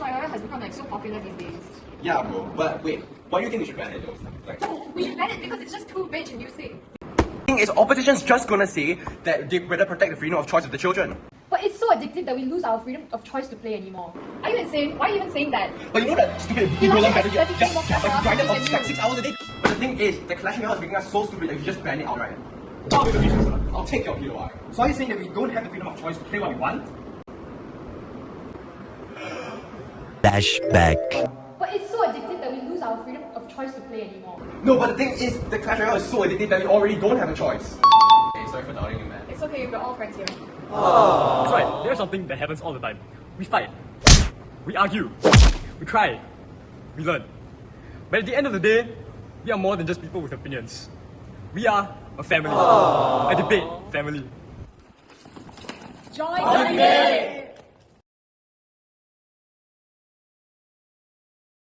Royale has become like so popular these days. Yeah, bro. But wait, why do you think we should ban it though? Like, We should ban it because it's just too rich and music. the thing is, opposition's just gonna say that they better protect the freedom of choice of the children. But it's so addictive that we lose our freedom of choice to play anymore. Are you insane? Why are you even saying that? But you know that stupid You know Roland that battery, it's 30 more like grinded than for like you. 6 hours a day. But the thing is, the Clash Royale is making us so stupid that you just ban it outright. I'll make the reasons, sir. I'll take your POI. So are you saying that we don't have the freedom of choice to play what we want? Flashback. But it's so addictive that we lose our freedom of choice to play anymore. No, but the thing is, the Clash Royale is so addictive that we already don't have a choice. Hey, sorry for doubting you, man. It's okay, we're all friends here. That's right, there's something that happens all the time. We fight, we argue, we cry, we learn. But at the end of the day, we are more than just people with opinions. We are a family, a debate family. Join the debate!